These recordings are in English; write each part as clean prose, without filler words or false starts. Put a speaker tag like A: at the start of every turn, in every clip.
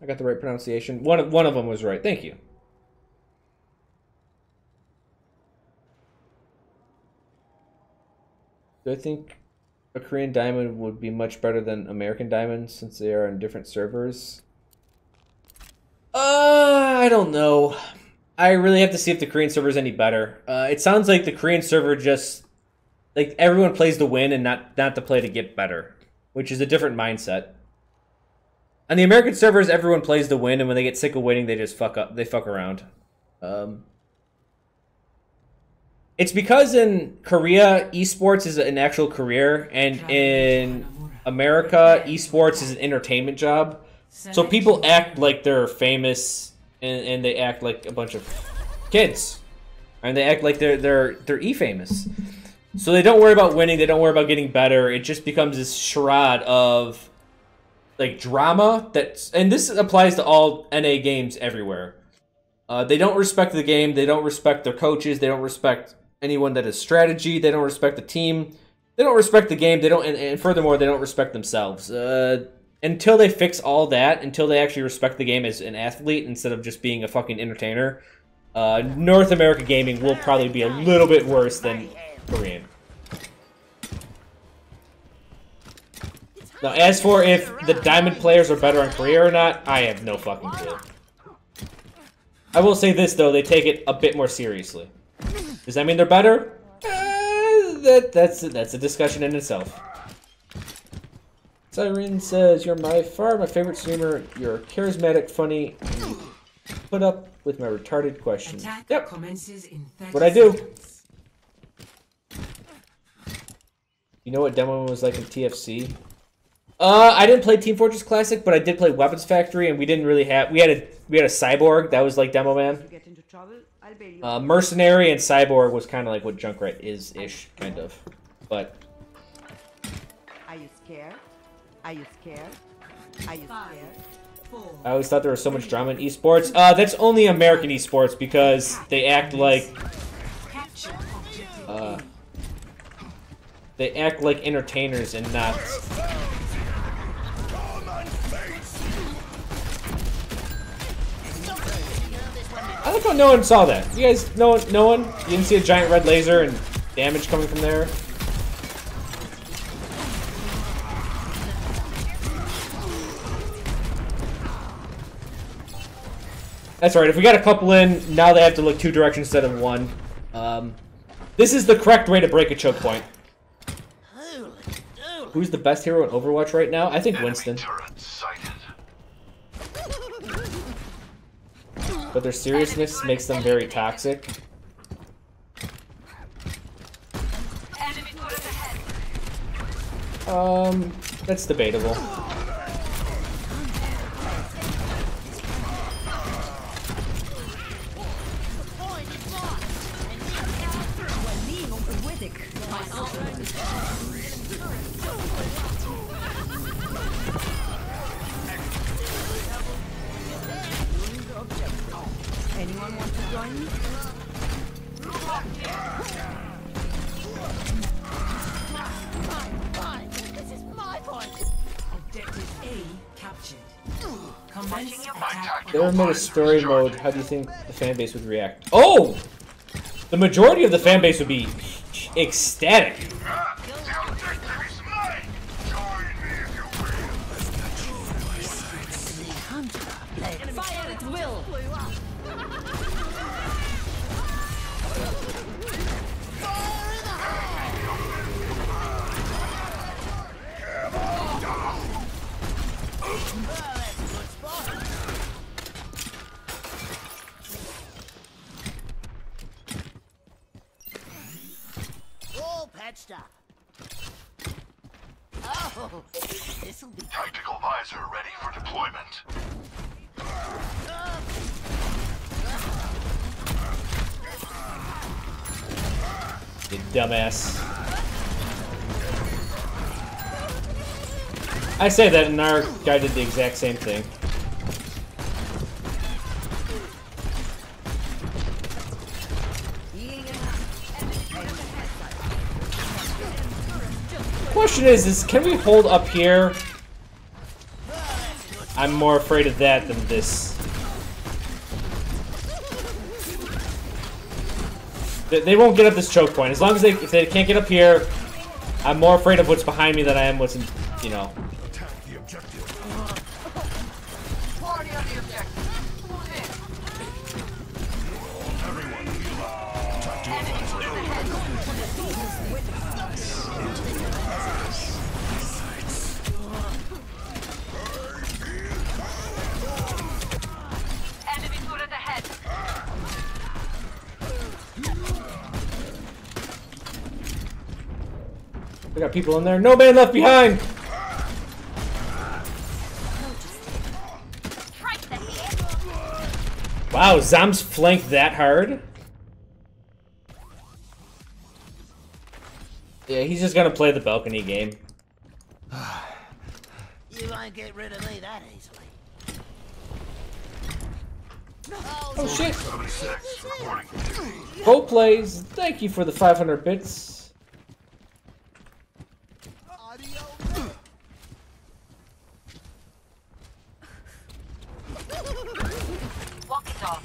A: I got the right pronunciation. One of them was right. Thank you. Do I think a Korean Diamond would be much better than American Diamond since they are on different servers? I don't know. I really have to see if the Korean server is any better. It sounds like the Korean server just like everyone plays to win and not to play to get better, which is a different mindset. On the American servers, everyone plays to win, and when they get sick of winning, they just fuck up. They fuck around. It's because in Korea, esports is an actual career, and in America, esports is an entertainment job. So people act like they're famous, and they act like a bunch of kids, and they act like they're e-famous. So they don't worry about winning. They don't worry about getting better. It just becomes this charade of like drama and this applies to all NA games everywhere. They don't respect the game. They don't respect their coaches. They don't respect anyone that has strategy. They don't respect the team. They don't respect the game. They don't, and furthermore, they don't respect themselves. Until they fix all that, until they actually respect the game as an athlete instead of just being a fucking entertainer, North America gaming will probably be a little bit worse than Korean. Now, as for if the Diamond players are better in Korea or not, I have no fucking clue. I will say this, though, they take it a bit more seriously. Does that mean they're better? That's a discussion in itself. Siren says, you're by far my favorite streamer. You're charismatic, funny, and you put up with my retarded questions. Yep. What I do. You know what demo was like in TFC? I didn't play Team Fortress Classic, but I did play Weapons Factory, and we didn't really have. We had a cyborg that was like Demo Man. Mercenary and cyborg was kind of like what Junkrat is ish, kind of. But
B: are you scared? Are you scared? Are you scared?
A: I always thought there was so much drama in esports. That's only American esports because they act like entertainers and not. I like how no one saw that. You guys, no one? You didn't see a giant red laser and damage coming from there? That's right, if we got a couple in, now they have to look two directions instead of one. This is the correct way to break a choke point. Who's the best hero in Overwatch right now? I think Winston. But their seriousness makes them very toxic. That's debatable.
B: Anyone want to join me? Fine. This is my point. Objective A captured.
A: If they were made a story mode, how do you think the fan base would react? Oh! The majority of the fan base would be ecstatic.
B: Fire at will.
C: All patched up. Oh, this'll be
D: tactical visor ready for deployment.
A: You dumbass. I say that, and our guy did the exact same thing. Question is can we hold up here? I'm more afraid of that than this. They won't get up this choke point. As long as if they can't get up here, I'm more afraid of what's behind me than I am what's in, you know.
D: Attack the objective.
E: Party on the objective.
D: Everyone heal up. Attack the
E: Enemy turret ahead.
A: We got people in there. No man left behind! Wow, Zam's flanked that hard? Yeah, he's just gonna play the balcony game.
C: You won't get rid of me that easily.
A: Oh shit!
D: 76 reporting for duty.
A: Pro plays, thank you for the 500 bits.
E: Walk it off.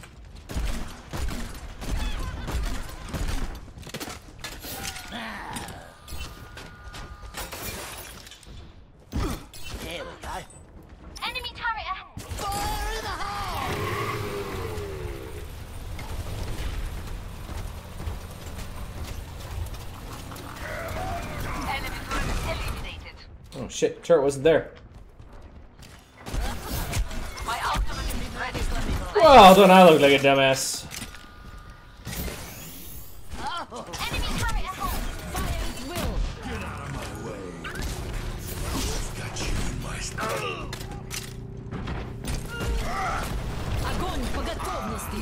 C: Here we go.
E: Enemy turret ahead.
C: Fire in the hole!
E: Enemy turret eliminated.
A: Oh shit, turret wasn't there.
E: My ultimate is ready.
A: Well, don't I look like a dumbass?
E: Enemy turret ahead. Fire at will.
D: Got you in my sight.
E: Огонь по готовности.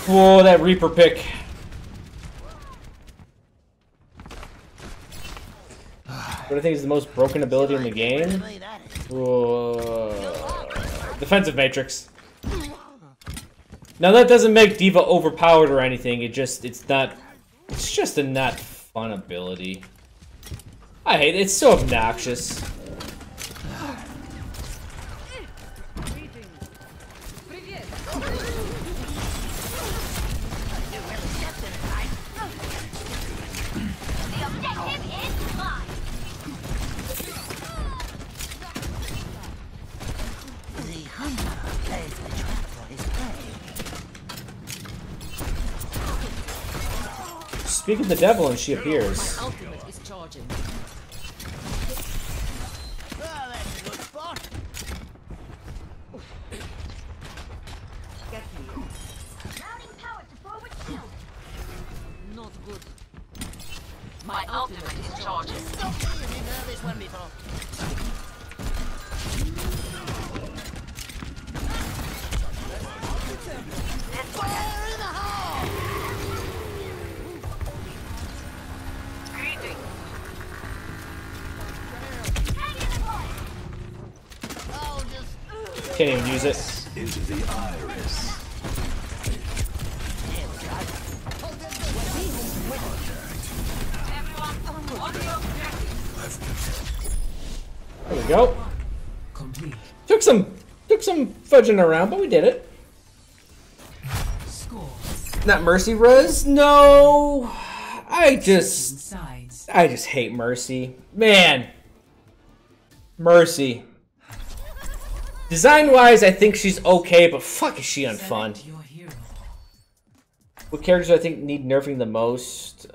A: Whoa, that Reaper pick. What I think is the most broken ability in the game?
C: Me that easily.
A: Whoa. Defensive Matrix. Now that doesn't make Diva overpowered or anything, it's just a not fun ability. I hate it, it's so obnoxious.
E: The objective is mine.
C: The hunter plays the trap for his prey.
A: Speak of the devil and she appears.
E: Ultimate is charging.
C: Oh, that's a good spot.
B: Get me.
E: Routing power to forward shield. Not good. My ultimate is charging.
C: Stop me if you've heard this one before. Fire in the hole!
E: Greetings.
C: Oh, just...
A: Can't even use it.
D: Into the iris.
C: Here we go.
E: Everyone, on the objective.
A: There we go. Took some fudging around, but we did it. Not Mercy Res? No. I just hate Mercy. Man. Mercy. Design-wise, I think she's okay, but fuck is she unfun. What characters do I think need nerfing the most?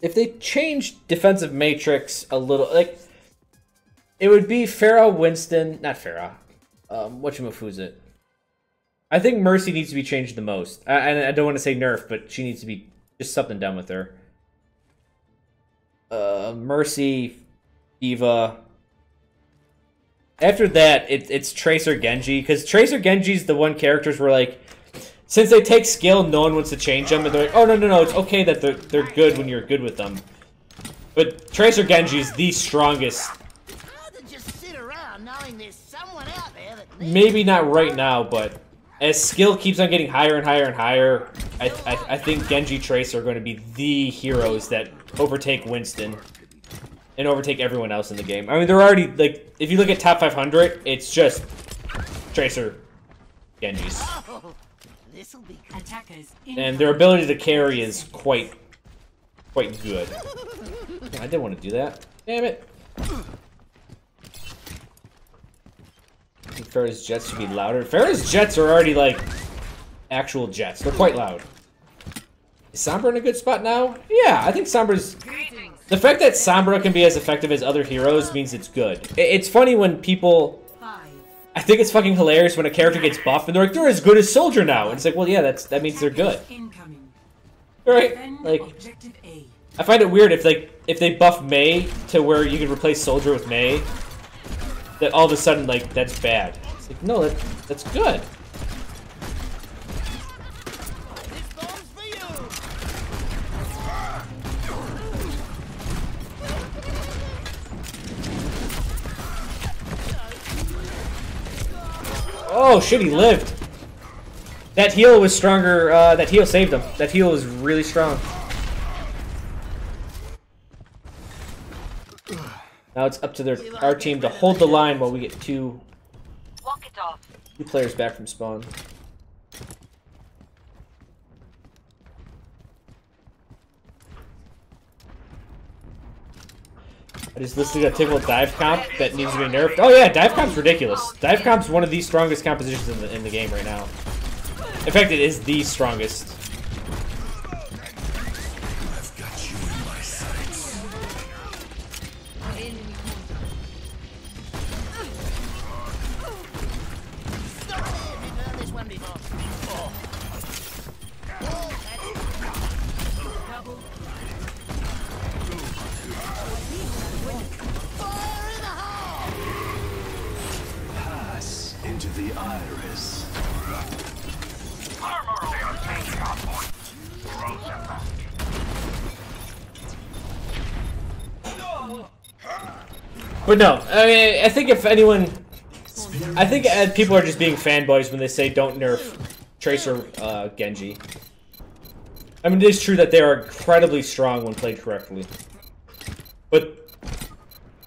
A: If they changed Defensive Matrix a little, like, it would be Pharah, Winston, not Pharah. Who's it? I think Mercy needs to be changed the most. I don't want to say nerf, but she needs to be just something done with her. Mercy, Eva. After that, it's Tracer Genji, because Tracer Genji's the one characters where, like, since they take skill, no one wants to change them, and they're like, oh no, it's okay that they're good when you're good with them. But Tracer Genji is the strongest.
C: It's hard to just sit around knowing there's someone out there that needs
A: Maybe not right now, but as skill keeps on getting higher and higher and higher, I think Genji Tracer are going to be the heroes that overtake Winston and overtake everyone else in the game. I mean, they're already, like, if you look at top 500, it's just Tracer Genjis.
C: Oh, this'll be good.
F: Attackers
A: And their ability to carry is quite good. I didn't want to do that. Damn it. I think Pharah's jets should be louder. Pharah's jets are already, like, actual jets. They're quite loud. Is Sombra in a good spot now? Yeah, I think Sombra's... The fact that Sombra can be as effective as other heroes means it's good. It's funny when people... I think it's fucking hilarious when a character gets buffed and they're like, they're as good as Soldier now. And it's like, well, yeah, that means they're good. Right? Like, I find it weird if they buff Mei to where you can replace Soldier with Mei, that all of a sudden, like, that's bad. It's like, no, that's good.
C: This bomb's for you.
A: Oh, shit, he lived. That heal was stronger, that heal saved him. That heal was really strong. Now it's up to our team to hold the line while we get two players back from spawn. I just listened to a typical dive comp that needs to be nerfed. Oh yeah, dive comp's ridiculous. Dive comp's one of the strongest compositions in the game right now. In fact, it is the strongest.
D: I've got you in my sights.
C: We've done this one before. Fire in the hole!
D: Pass into the iris.
A: But no, I mean, I think if anyone... I think people are just being fanboys when they say don't nerf Tracer Genji. I mean, it is true that they are incredibly strong when played correctly. But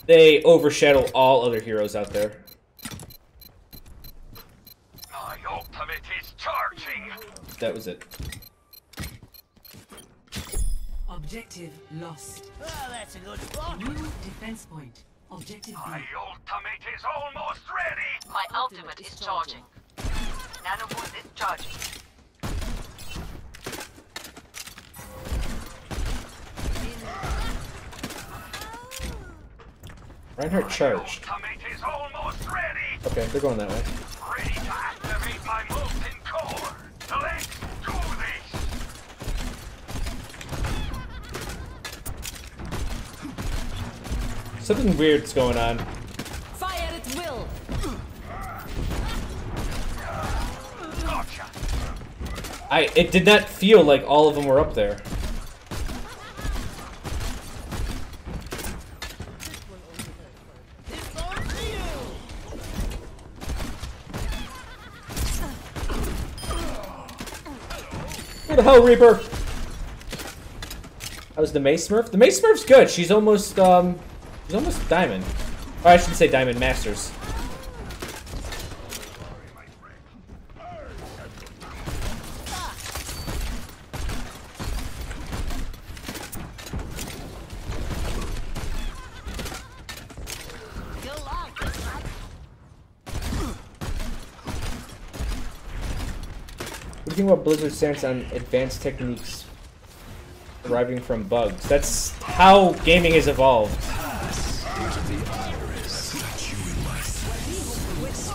A: they overshadow all other heroes out there.
D: My ultimate is charging.
A: That was it.
F: Objective lost.
C: Oh, that's a good spot.
F: New defense point. Objective B.
D: My ultimate is almost ready.
E: My ultimate is charging. Nanoboost is charging.
A: Reinhardt charged.
D: Ultimate is almost ready.
A: Okay, they're going that way.
D: Ready to activate my molten core. Let's do this.
A: Something weird's going on.
E: Fire at will.
D: Gotcha.
A: It did not feel like all of them were up there.
C: This bomb's for you.
A: Where the hell, Reaper? That was the Mei Smurf. The Mei Smurf's good. She's almost diamond. Or I should say diamond masters.
C: Good luck, good luck.
A: What do you think about Blizzard's stance on advanced techniques deriving from bugs? That's how gaming has evolved.
D: Pass into the iris. Got you in my sights.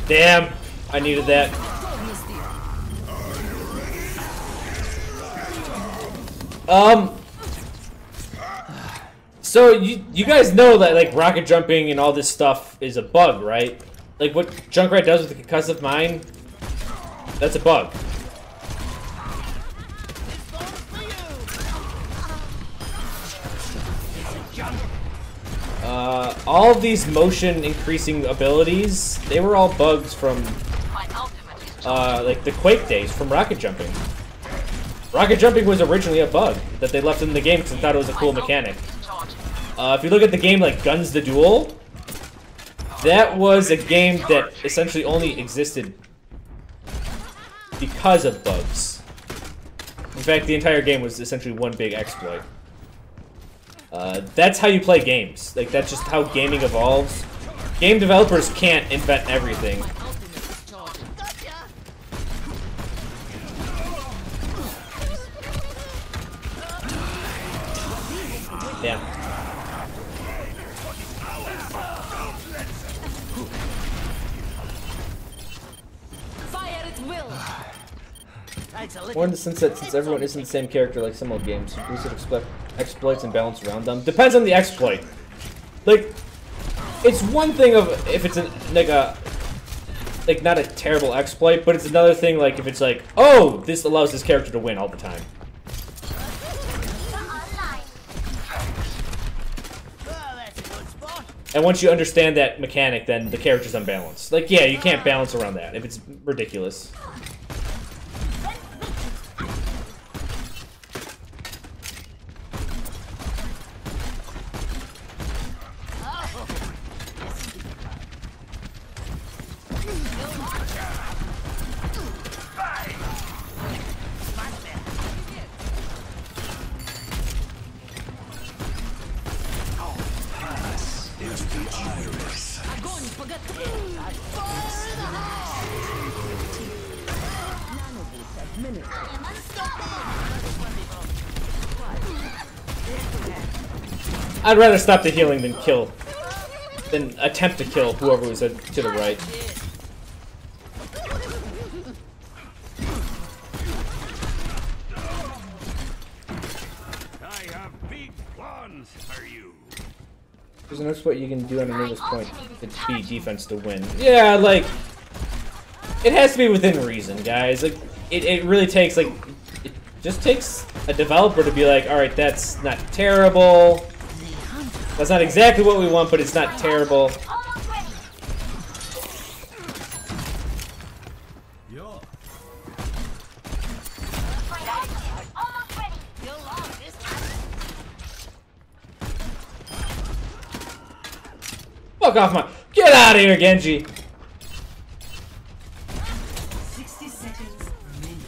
A: Damn, I needed that. So you guys know that like rocket jumping and all this stuff is a bug, right? like what Junkrat does with the concussive mine, that's a bug. All of these motion increasing abilities, they were all bugs from like the Quake days from rocket jumping. Rocket jumping was originally a bug that they left in the game because they thought it was a cool mechanic. If you look at the game like Guns the Duel, that was a game that essentially only existed because of bugs. In fact, the entire game was essentially one big exploit. That's how you play games. Like, that's just how gaming evolves. Game developers can't invent everything. Damn.
E: Fire at will.
A: More in the sense that since everyone isn't the same character like some old games, you should expect exploits and balance around them. Depends on the exploit. Like, it's one thing of if it's like not a terrible exploit, but it's another thing like if it's like, oh, this allows this character to win all the time. And once you understand that mechanic, then the character's unbalanced. Like, yeah, you can't balance around that if it's ridiculous. I'd rather stop the healing than attempt to kill whoever was to the right.
D: I have big plans for you.
A: There's an exploit you can do on a nervous point to beat defense to win. Yeah, like, it has to be within reason, guys. Like, it really takes, like, it just takes a developer to be like, alright, that's not terrible. That's not exactly what we want, but it's not terrible. Fuck off my... Get out of here, Genji!
F: 60 seconds remaining.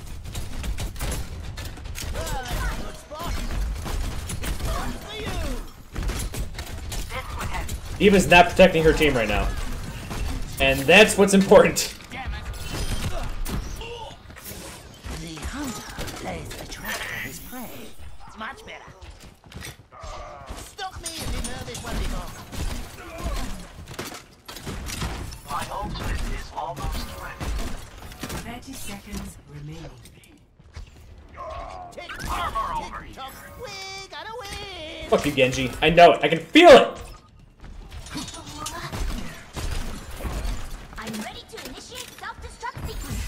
A: Diva's not protecting her team right now. And that's what's important.
C: The hunter plays the trap for his prey.
G: It's much better. Stop me if you've heard this one before.
D: My ultimate is almost ready.
F: 30 seconds remaining.
D: Armor over here.
G: We gotta win.
A: Fuck you, Genji. I know it. I can feel it!
E: I'm ready to initiate self-destruct sequence.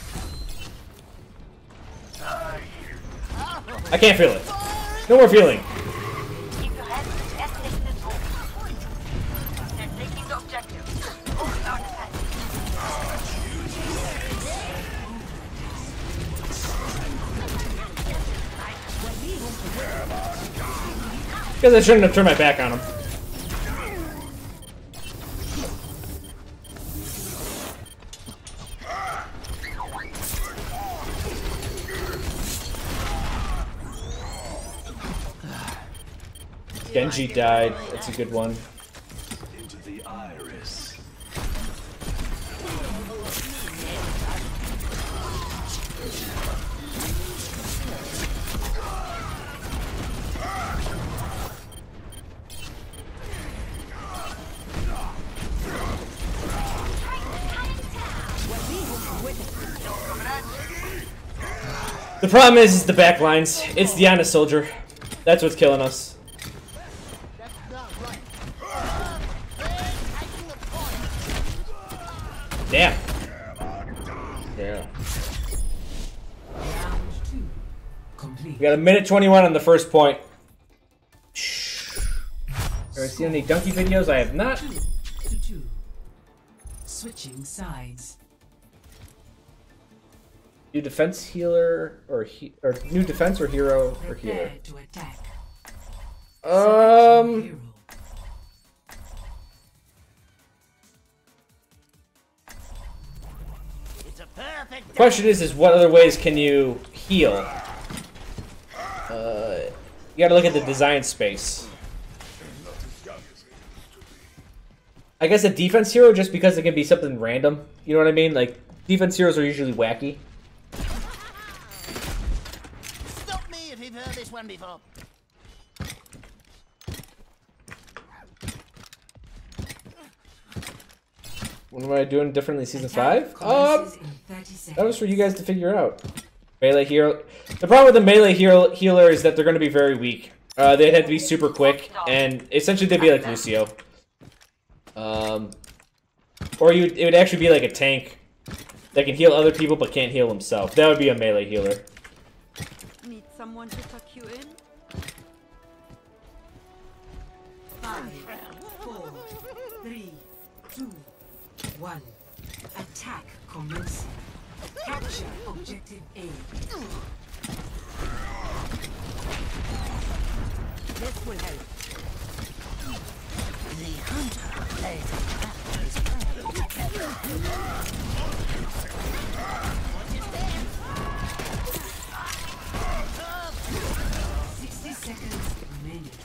A: I can't feel it. No more feeling.
E: Keep your head to escalate this hole. They're taking the objective. Hold our defense.
A: Because I shouldn't have turned my back on him. Genji died. That's a good one.
D: Into the iris.
A: The problem is the back lines. It's the honest soldier. That's what's killing us.
G: That's not right. They're taking the point.
A: Damn. Yeah.
F: Round 2 complete.
A: We got a minute 21 on the first point. Ever seen any donkey videos? I have not.
F: 2-2. Switching sides.
A: New defense healer or new defense or hero or healer?
F: Prepare to attack. Hero.
G: It's a perfect.
A: Question is what other ways can you heal? You gotta look at the design space. I guess a defense hero just because it can be something random. You know what I mean? Like, defense heroes are usually wacky.
G: Stop me if you've heard this one before.
A: What am I doing differently in Season
F: Attack
A: 5?
F: commences in 30 seconds.
A: That was for you guys to figure out. Melee hero. The problem with the melee healer is that they're going to be very weak. They'd have to be super quick, and essentially they'd be like Lucio. Or it would actually be like a tank that can heal other people but can't heal himself. That would be a melee healer.
B: Need someone to tuck you in?
F: 5, 4, 3, 2, 1. Attack commencing. Capture objective A.
B: This will help.
C: The hunter plays the trap for his prey.
F: 60 seconds remaining.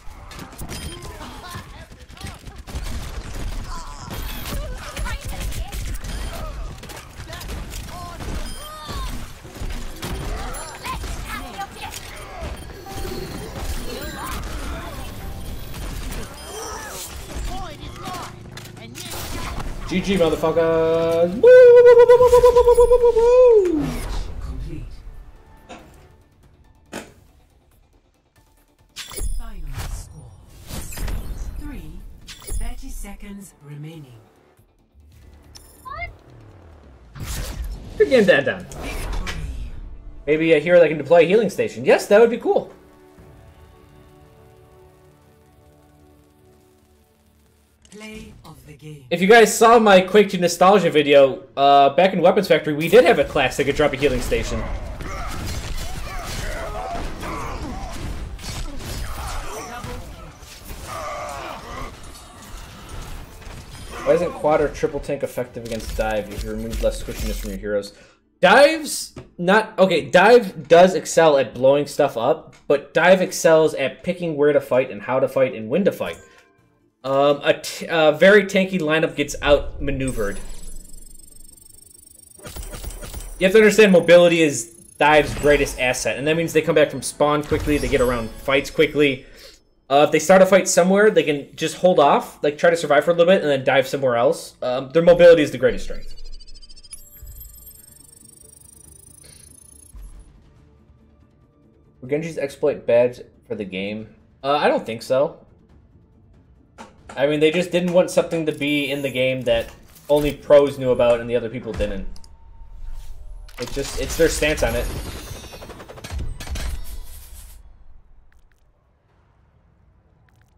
A: GG, motherfuckers! Woo!
F: Complete. Final score. 30 seconds remaining.
A: You're getting that done. Maybe a hero that can deploy a healing station. Yes, that would be cool.
F: Play of the game.
A: If you guys saw my Quake 2 Nostalgia video, back in Weapons Factory, we did have a class that could drop a healing station. Why isn't quad or triple tank effective against dive if you remove less squishiness from your heroes? Dive's not... Okay, dive does excel at blowing stuff up, but dive excels at picking where to fight and how to fight and when to fight. A very tanky lineup gets outmaneuvered. You have to understand mobility is dive's greatest asset, and that means they come back from spawn quickly, they get around fights quickly. If they start a fight somewhere, they can just hold off, like try to survive for a little bit, and then dive somewhere else. Their mobility is the greatest strength. Were Genji's exploit bad for the game? I don't think so. I mean, they just didn't want something to be in the game that only pros knew about and the other people didn't. It's their stance on it.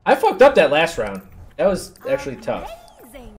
A: I fucked up that last round. That was actually tough.